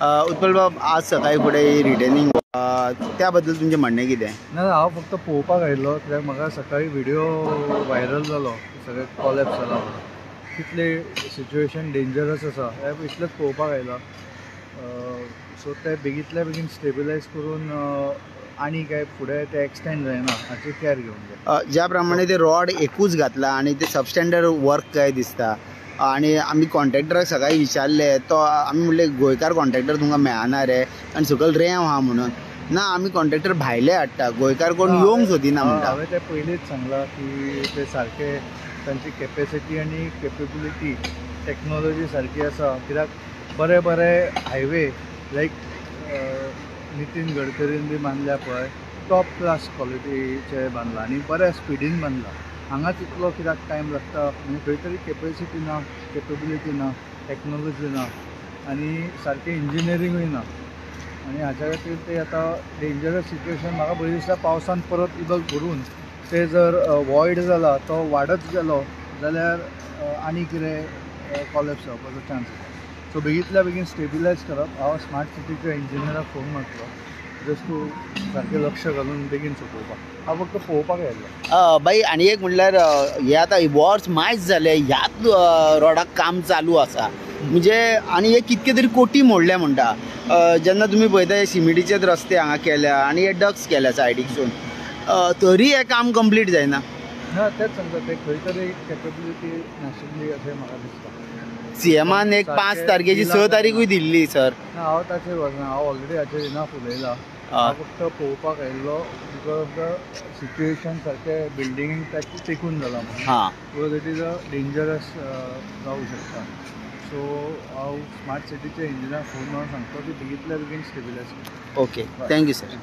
उत्पल बाब, आज सकाळी फुडें रिटर्निंग त्या बद्दल तुमचें म्हणणें कितें? ना हांव फक्त पळोवपाक आयिल्लो, कित्याक म्हाका सकाळी व्हिडिओ व्हायरल जालो सगळे कॉलॅप्स जाला म्हणून. कितले सिच्युएशन डेंजरस आसा हें इतलेंच पळोवपाक आयलो. सो ते बेगींतल्या बेगीन स्टेबिलायज करून आनी काय फुडें ते एक्सटेंड जायना हाची कॅर घेवंक जाय. ज्या प्रमाणे ते रॉड एकूच घातला आणि ते सबस्टँडर्ड वर्क काय दिसता. आणि आमी कॉन्ट्रॅक्टराक सकाळी विचारले, तो आमी म्हणले गोंयकार कॉन्ट्रॅक्टर तुमकां मेळना रे, आनी सकयल रेंव आहा म्हणून. ना, आमी कॉन्ट्रॅक्टर भायले हाडटा, गोंयकार कोण येवंक सोदिना म्हणटा. हांवें ते पयलींच सांगलां की ते सारके तांची कॅपेसिटी आनी कॅपेबिलिटी टॅक्नॉलॉजी सारकी आसा. कित्याक बरे बरे हायवे लायक नितीन गडकरीन बी बांदल्या पळय, टॉप क्लास क्वॉलिटीचे बांदला आनी बऱ्या स्पिडीन बांदला. हांगाच इतलो कित्याक टायम लागता म्हणजे खंय तरी कॅपेसिटी ना, कॅपेबिलिटी ना, टॅक्नॉलॉजी ना आनी सारकें इंजिनियरींगूय ना. आनी हाच्या खातीर ते आतां डेंजरस सिच्युएशन. म्हाका भंय दिसता पावसान परत उदक भरून ते जर वॉयड जाला, तो वाडत गेलो जाल्यार आनी कितें कॉलॅप्स जावपाचो चान्स आसा. सो बेगींतल्या बेगीन स्टेबिलायज करप. हांव स्मार्ट सिटीच्या इंजिनियराक फोन मारतलो जस्ट तूं सारकें लक्ष घालून बेगीन सोंपोवपाक. हांव फक्त पळोवपाक आयिल्लो. बाई, आनी एक म्हणल्यार हे आतां वर्स मायज जाले ह्याच रॉडाक काम चालू आसा. म्हणजे आनी हे कितके तरी कोटी मोडल्या म्हणटा. जेन्ना तुमी पळयता हे सिमिटीचेच रस्ते हांगा केल्या आनी हे डक्स केल्या सायडीकसून, तरी हें काम कंप्लीट जायना. ना, तेच सांगता, ते खंय तरी कॅपेबिलिटी नाशिल्ली अशें म्हाका दिसता. सीएमान एक 5 तारखेची 6 तारीखूय दिल्ली सर. ना, हांव ताचेर वचना. हांव ऑलरेडी हाचेर इनाफ उलयलां. हांव फक्त पळोवपाक आयिल्लो बिकॉज ऑफ द सिच्युएशन सारकें बिल्डिंगेक तेकून जाला म्हणून. Because it is a dangerous जावं शकता. सो हांव स्मार्ट सिटीच्या इंजिनियराक फोन मारून सांगतो की बेगींतल्या बेगीन स्टेबिलायज करता. Okay, thank you sir.